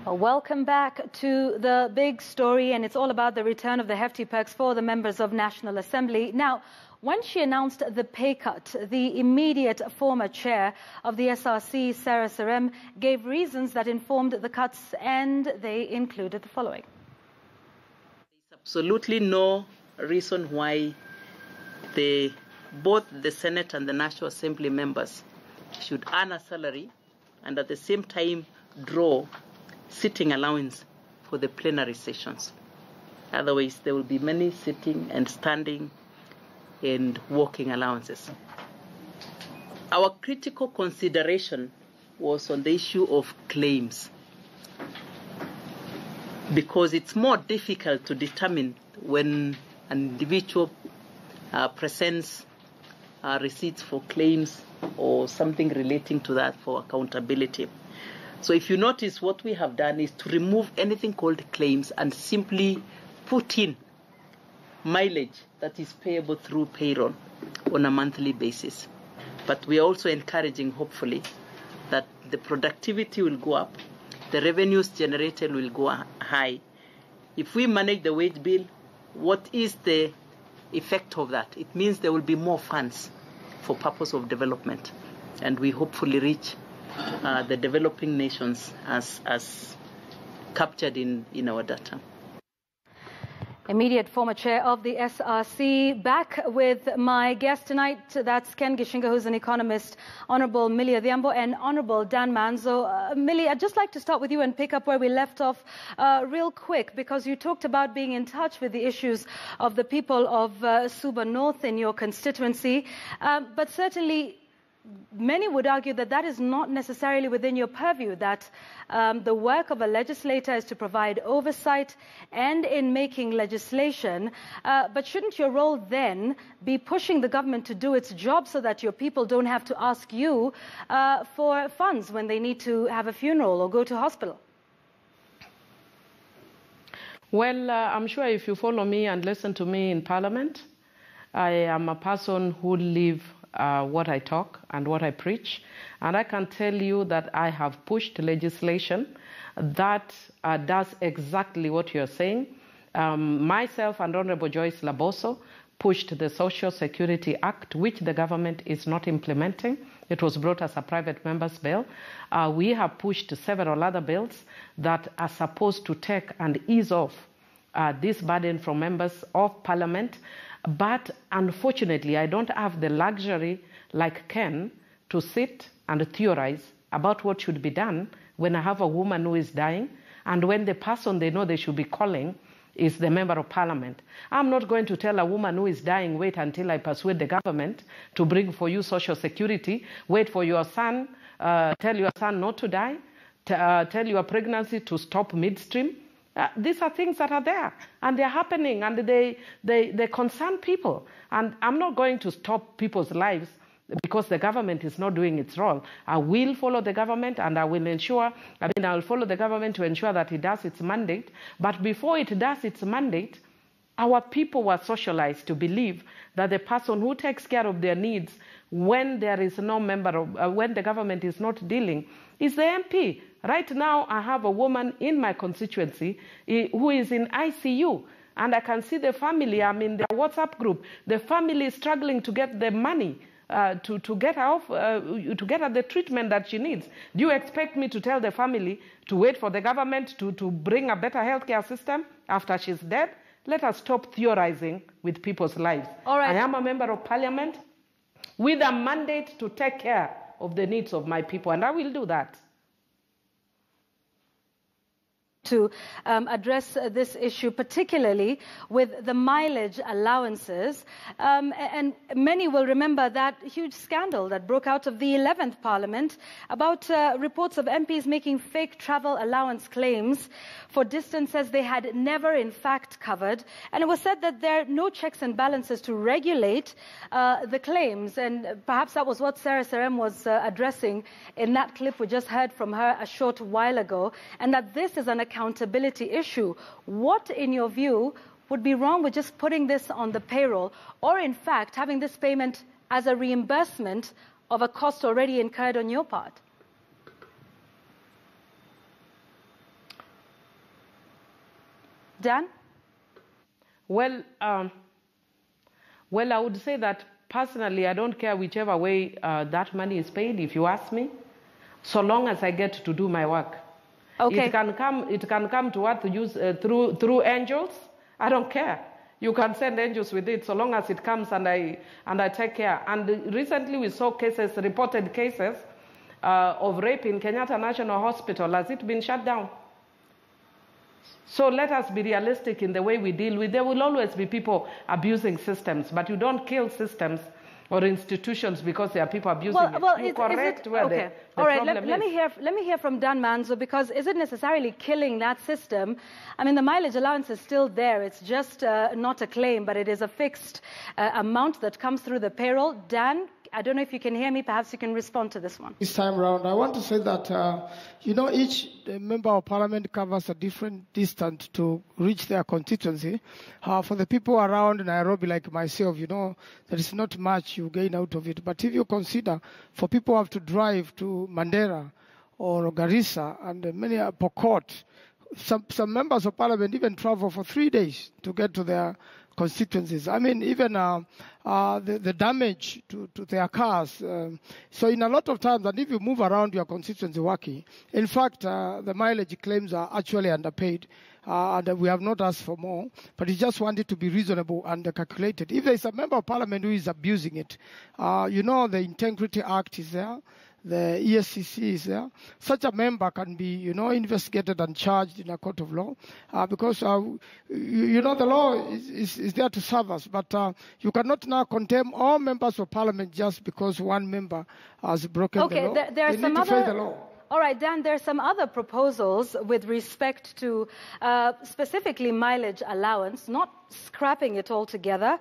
Well, welcome back to the big story, and it's all about the return of the hefty perks for the members of National Assembly. Now, when she announced the pay cut, the immediate former chair of the SRC, Sarah Serem, gave reasons that informed the cuts, and they included the following. There's absolutely no reason why both the Senate and the National Assembly members should earn a salary and at the same time draw sitting allowance for the plenary sessions. Otherwise, there will be many sitting and standing and walking allowances. Our critical consideration was on the issue of claims, because it's more difficult to determine when an individual presents receipts for claims or something relating to that for accountability. So if you notice, what we have done is to remove anything called claims and simply put in mileage that is payable through payroll on a monthly basis. But we are also encouraging, hopefully, that the productivity will go up, the revenues generated will go high. If we manage the wage bill, what is the effect of that? It means there will be more funds for purpose of development, and we hopefully reach the developing nations as captured in our data. Immediate former chair of the SRC. Back with my guest tonight, that's Ken Gishinga, who's an economist, Honourable Millie Odhiambo and Honourable Dan Manzo. Millie, I'd just like to start with you and pick up where we left off real quick, because you talked about being in touch with the issues of the people of Suba North in your constituency, but certainly many would argue that that is not necessarily within your purview, that the work of a legislator is to provide oversight and in making legislation. But shouldn't your role then be pushing the government to do its job so that your people don't have to ask you for funds when they need to have a funeral or go to hospital? Well, I'm sure if you follow me and listen to me in Parliament, I am a person who lives what I talk and what I preach. And I can tell you that I have pushed legislation that does exactly what you're saying. Myself and Honorable Joyce Laboso pushed the Social Security Act, which the government is not implementing. It was brought as a private member's bill. We have pushed several other bills that are supposed to take and ease off this burden from members of Parliament. But unfortunately, I don't have the luxury, like Ken, to sit and theorize about what should be done when I have a woman who is dying and when the person they know they should be calling is the member of Parliament. I'm not going to tell a woman who is dying, wait until I persuade the government to bring for you Social Security, wait for your son, tell your son not to die, tell your pregnancy to stop midstream. These are things that are there, and they're happening, and they concern people. And I'm not going to stop people's lives because the government is not doing its role. I will follow the government, and I will follow the government to ensure that it does its mandate. But before it does its mandate, our people were socialized to believe that the person who takes care of their needs when there is no member of, when the government is not dealing, is the MP. Right now, I have a woman in my constituency who is in ICU, and I can see the family. I'm in their WhatsApp group. The family is struggling to get the money to get her the treatment that she needs. Do you expect me to tell the family to wait for the government to bring a better healthcare system after she's dead? Let us stop theorizing with people's lives. All right. I am a member of Parliament with a mandate to take care of the needs of my people, and I will do that. To address this issue, particularly with the mileage allowances. And many will remember that huge scandal that broke out of the 11th Parliament about reports of MPs making fake travel allowance claims for distances they had never in fact covered. And it was said that there are no checks and balances to regulate the claims. And perhaps that was what Sarah Serem was addressing in that clip we just heard from her a short while ago, and that this is an accountability issue. What, in your view, would be wrong with just putting this on the payroll, or in fact having this payment as a reimbursement of a cost already incurred on your part? Dan? Well, I would say that personally, I don't care whichever way that money is paid, if you ask me, so long as I get to do my work. Okay. It can come to earth through angels. I don't care. You can send angels with it, so long as it comes and I take care. And recently we saw reported cases of rape in Kenyatta National Hospital. Has it been shut down? So let us be realistic in the way we deal with. There will always be people abusing systems, but you don't kill systems or institutions because there are people abusing it. You correct where the all right, problem is. Let me hear from Dan Manzo, because is it necessarily killing that system? I mean, the mileage allowance is still there. It's just not a claim, but it is a fixed amount that comes through the payroll. Dan, I don't know if you can hear me. Perhaps you can respond to this one. This time around, I want to say that, each member of parliament covers a different distance to reach their constituency. For the people around Nairobi, like myself, there is not much you gain out of it. But if you consider, for people who have to drive to Mandera or Garissa and many Pokot, some members of parliament even travel for 3 days to get to their constituencies. I mean, even the damage to their cars. So in a lot of times, and if you move around your constituency working, in fact, the mileage claims are actually underpaid. And we have not asked for more, but we just want it to be reasonable and calculated. If there is a member of parliament who is abusing it, the Integrity Act is there. The ESCC is there. Such a member can be, investigated and charged in a court of law because, the law is there to serve us. But you cannot now condemn all members of parliament just because one member has broken the law. Okay, there are some other... the law. All right, Dan, there are some other proposals with respect to specifically mileage allowance, not scrapping it altogether.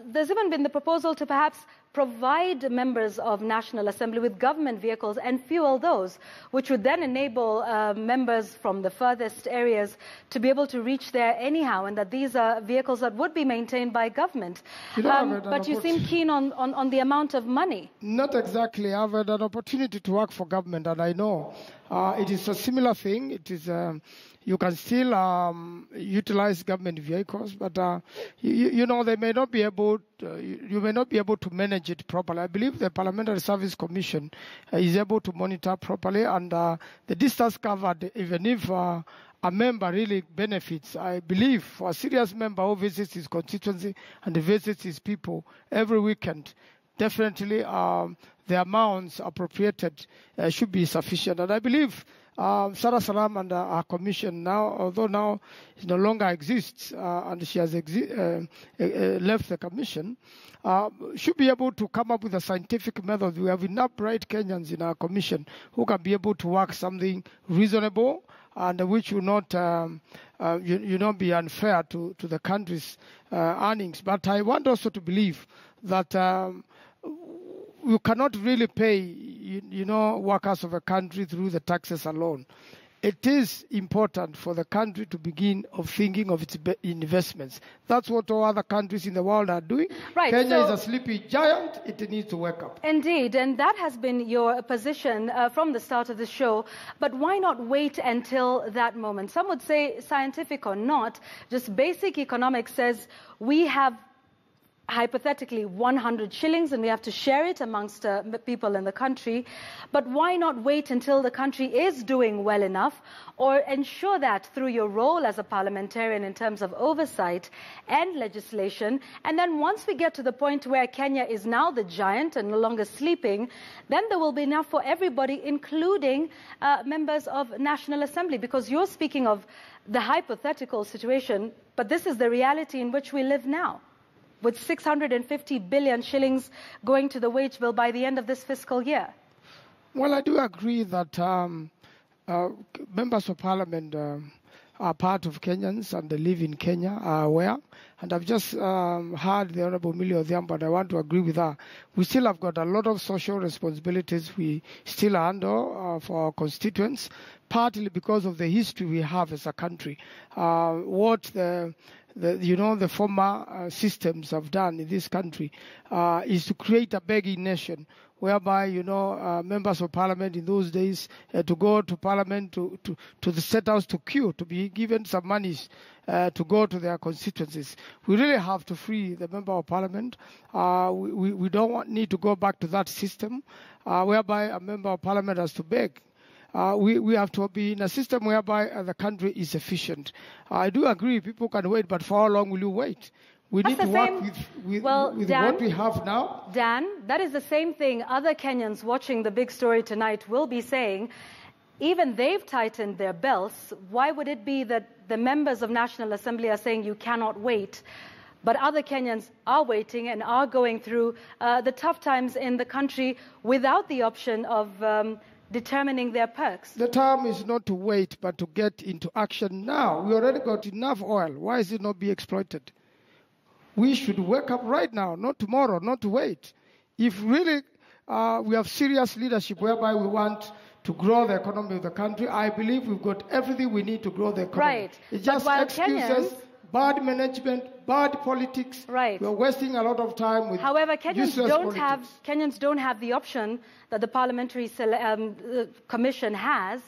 There's even been the proposal to perhaps provide members of National Assembly with government vehicles and fuel those, which would then enable members from the furthest areas to be able to reach there anyhow, and that these are vehicles that would be maintained by government. But you seem keen on the amount of money. Not exactly. I've had an opportunity to work for government, and I know it is a similar thing. It is you can still utilize government vehicles, but they may not be able. You may not be able to manage it properly. I believe the Parliamentary Service Commission is able to monitor properly, and the distance covered, even if a member really benefits, I believe for a serious member who visits his constituency and visits his people every weekend, definitely the amounts appropriated should be sufficient. And I believe Sarah Salam and our commission now, although now it no longer exists and she has left the commission, should be able to come up with a scientific method. We have enough bright Kenyans in our commission who can be able to work something reasonable and which will not be unfair to the country's earnings. But I want also to believe that you cannot really pay, workers of a country through the taxes alone. It is important for the country to begin thinking of its investments. That's what all other countries in the world are doing. Right, Kenya is a sleepy giant. It needs to wake up. Indeed, and that has been your position from the start of the show. But why not wait until that moment? Some would say, scientific or not, just basic economics says we have hypothetically 100 shillings and we have to share it amongst people in the country. But why not wait until the country is doing well enough, or ensure that through your role as a parliamentarian in terms of oversight and legislation, and then once we get to the point where Kenya is now the giant and no longer sleeping, then there will be enough for everybody, including members of National Assembly, because you're speaking of the hypothetical situation, but this is the reality in which we live now, with 650 billion shillings going to the wage bill by the end of this fiscal year. Well, I do agree that members of parliament are part of Kenyans and they live in Kenya, are aware. And I've just heard the Honorable Millie Odhiambo, and I want to agree with her. We still have got a lot of social responsibilities we still handle for our constituents, partly because of the history we have as a country. What the former systems have done in this country is to create a begging nation whereby, members of parliament in those days to go to parliament to the state house to queue, to be given some monies to go to their constituencies. We really have to free the member of parliament. We don't need to go back to that system whereby a member of parliament has to beg. We have to be in a system whereby the country is efficient. I do agree people can wait, but for how long will you wait? We need to work with Dan, what we have now. Dan, that is the same thing other Kenyans watching the big story tonight will be saying. Even they've tightened their belts. Why would it be that the members of National Assembly are saying you cannot wait, but other Kenyans are waiting and are going through the tough times in the country without the option of determining their perks? The time is not to wait, but to get into action now. We already got enough oil. Why is it not being exploited? We should wake up right now, not tomorrow, not to wait. If really we have serious leadership whereby we want to grow the economy of the country, I believe we've got everything we need to grow the economy. Right. It's just excuses, bad management, bad politics. Right. We're wasting a lot of time with However, Kenyans don't have the option that the Parliamentary Commission has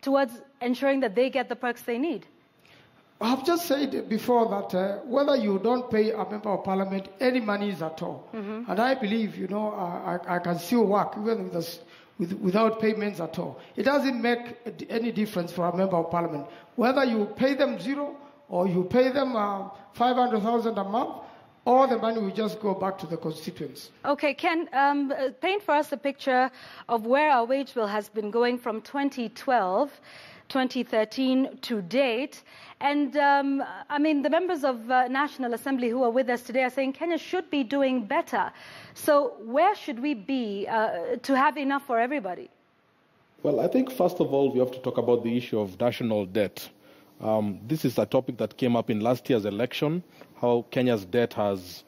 towards ensuring that they get the perks they need. I've just said before that whether you don't pay a member of parliament any monies at all, and I believe, I can still work even without payments at all. It doesn't make any difference for a member of parliament. Whether you pay them zero or you pay them 500,000 a month, all the money will just go back to the constituents. Okay, Ken, paint for us a picture of where our wage bill has been going from 2012, 2013 to date. And, the members of National Assembly who are with us today are saying Kenya should be doing better. So where should we be to have enough for everybody? Well, I think, first of all, we have to talk about the issue of national debt. This is a topic that came up in last year's election, how Kenya's debt has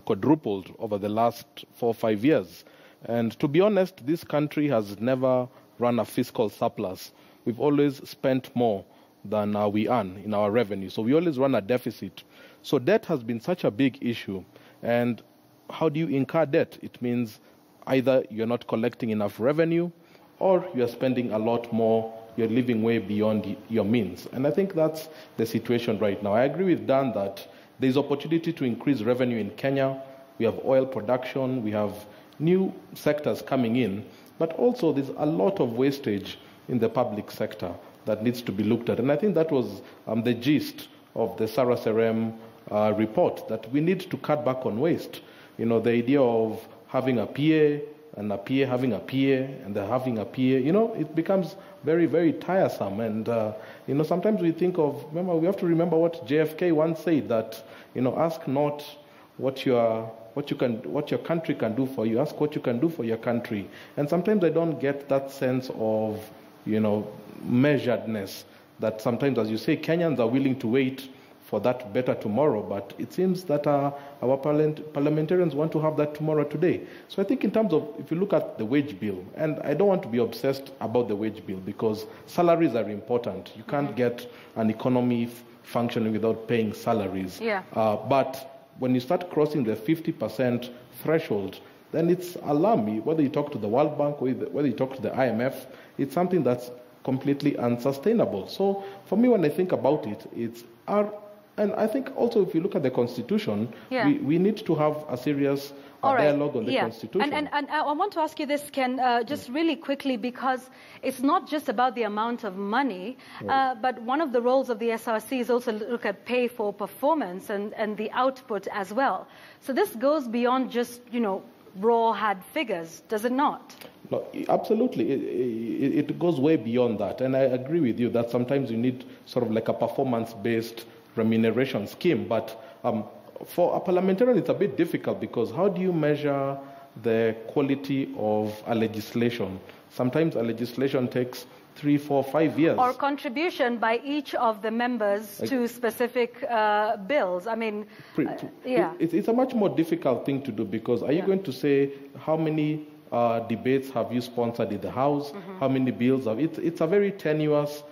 quadrupled over the last 4 or 5 years. And to be honest, this country has never run a fiscal surplus. We've always spent more than we earn in our revenue. So we always run a deficit. So debt has been such a big issue. And how do you incur debt? It means either you're not collecting enough revenue or you're spending a lot more, you're living way beyond your means. And I think that's the situation right now. I agree with Dan that there's opportunity to increase revenue in Kenya. We have oil production, we have new sectors coming in, but also there's a lot of wastage in the public sector that needs to be looked at. And I think that was the gist of the Sarah Serem report, that we need to cut back on waste. The idea of having a PA and a PA having a PA and they're having a PA, it becomes very, very tiresome. And, sometimes we think we have to remember what JFK once said, that, ask not what your country can do for you, ask what you can do for your country. And sometimes I don't get that sense of, measuredness, that sometimes, as you say, Kenyans are willing to wait for that better tomorrow, but it seems that our parliamentarians want to have that tomorrow today. So I think in terms of, if you look at the wage bill, and I don't want to be obsessed about the wage bill because salaries are important. You can't get an economy functioning without paying salaries. Yeah. But when you start crossing the 50% threshold, then it's alarming. Whether you talk to the World Bank, whether you talk to the IMF, it's something that's completely unsustainable. So for me, when I think about it, and I think also if you look at the Constitution, we need to have a serious dialogue on the Constitution. And I want to ask you this, Ken, just really quickly, because it's not just about the amount of money, but one of the roles of the SRC is also look at pay for performance and the output as well. So this goes beyond just, raw hard figures, does it not? No, absolutely. It goes way beyond that. And I agree with you that sometimes you need sort of like a performance-based remuneration scheme. But for a parliamentarian, it's a bit difficult because how do you measure the quality of a legislation? Sometimes a legislation takes 3, 4, 5 years. Or contribution by each of the members to specific bills. It's a much more difficult thing to do because are you going to say how many debates have you sponsored in the House? How many bills have it's a very tenuous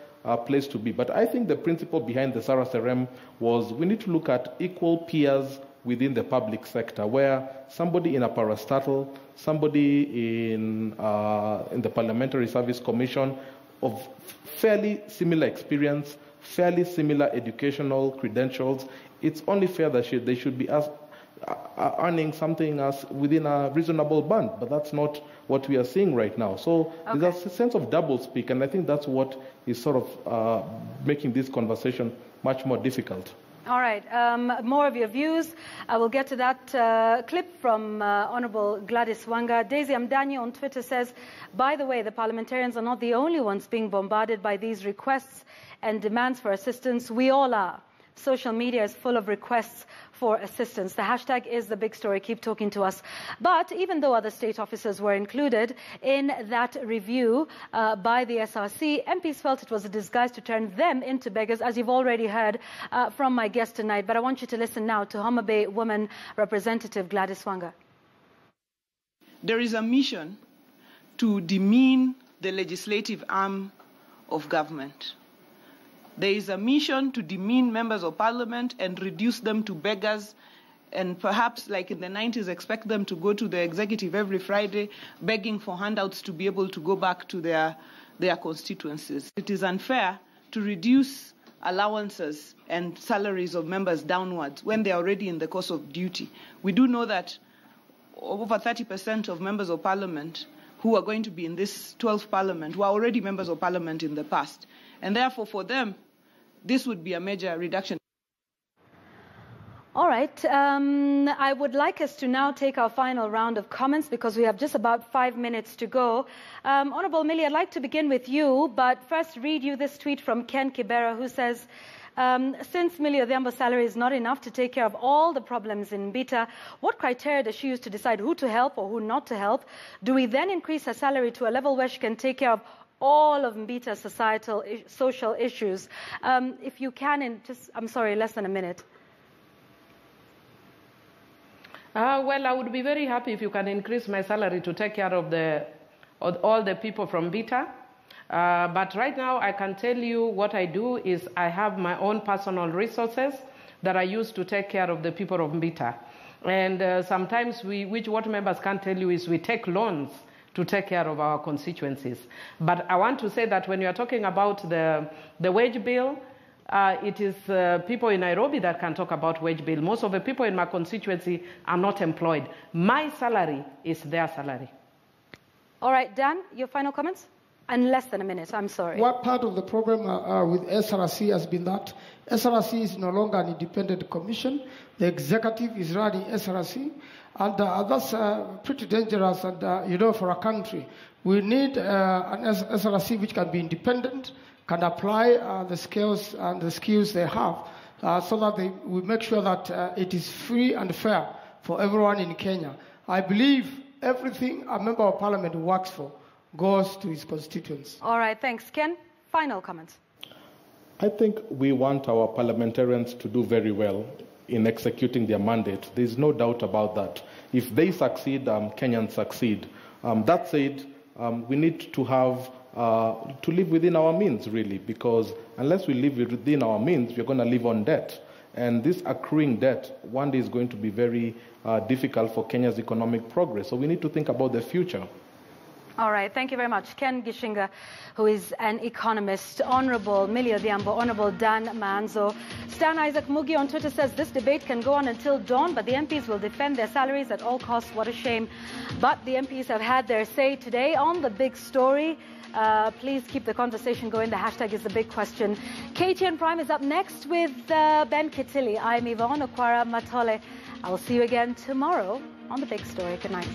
place to be. But I think the principle behind the Sarah Serem was we need to look at equal peers within the public sector, where somebody in a parastatal, somebody in the Parliamentary Service Commission of fairly similar experience, fairly similar educational credentials, it's only fair that they should be earning something as within a reasonable band, but that's not what we are seeing right now. So there's a sense of doublespeak, and I think that's what is sort of making this conversation much more difficult. All right, more of your views. I will get to that clip from Honorable Gladys Wanga. Daisy Amdanyi on Twitter says, by the way, the parliamentarians are not the only ones being bombarded by these requests and demands for assistance. We all are. Social media is full of requests for assistance. The hashtag is the big story. Keep talking to us. But even though other state officers were included in that review by the SRC, MPs felt it was a disguise to turn them into beggars, as you've already heard from my guest tonight. But I want you to listen now to Homa Bay Woman Representative Gladys Wanga. There is a mission to demean the legislative arm of government. There is a mission to demean members of parliament and reduce them to beggars, and perhaps, like in the 90s, expect them to go to the executive every Friday begging for handouts to be able to go back to their constituencies. It is unfair to reduce allowances and salaries of members downwards when they are already in the course of duty. We do know that over 30% of members of parliament who are going to be in this 12th parliament were already members of parliament in the past. And therefore, for them, this would be a major reduction. All right. I would like us to now take our final round of comments because we have just about 5 minutes to go. Honorable Millie, I'd like to begin with you, but first read you this tweet from Ken Kibera, who says, since Millie Odhiambo's salary is not enough to take care of all the problems in Mbita, what criteria does she use to decide who to help or who not to help? Do we then increase her salary to a level where she can take care of all of Mbita's social issues? If you can, in just, I'm sorry, less than a minute. Well, I would be very happy if you can increase my salary to take care of all the people from Mbita. But right now, I can tell you what I do is I have my own personal resources that I use to take care of the people of Mbita. And sometimes what members can't tell you is we take loans to take care of our constituencies. But I want to say that when you are talking about the wage bill, it is people in Nairobi that can talk about wage bill. Most of the people in my constituency are not employed. My salary is their salary. All right, Dan, your final comments? In less than a minute, I'm sorry. What part of the problem with SRC has been that SRC is no longer an independent commission. The executive is running SRC. And that's pretty dangerous, and for a country. We need an SRC which can be independent, can apply the skills and the skills they have, so that we make sure that it is free and fair for everyone in Kenya. I believe everything a member of parliament works for goes to his constituents. All right, thanks. Ken, final comments. I think we want our parliamentarians to do very well in executing their mandate. There's no doubt about that. If they succeed, Kenyans succeed. That said, we need to have to live within our means, really, because unless we live within our means, we're going to live on debt. And this accruing debt one day is going to be very difficult for Kenya's economic progress. So we need to think about the future. All right, thank you very much. Ken Gishinga, who is an economist. Honorable Millie Odhiambo, Honorable Dan Manzo. Stan Isaac Mugi on Twitter says, this debate can go on until dawn, but the MPs will defend their salaries at all costs. What a shame. But the MPs have had their say today on the big story. Please keep the conversation going. The hashtag is the big question. KTN Prime is up next with Ben Kitili. I'm Yvonne Okwara Matole. I will see you again tomorrow on the big story. Good night.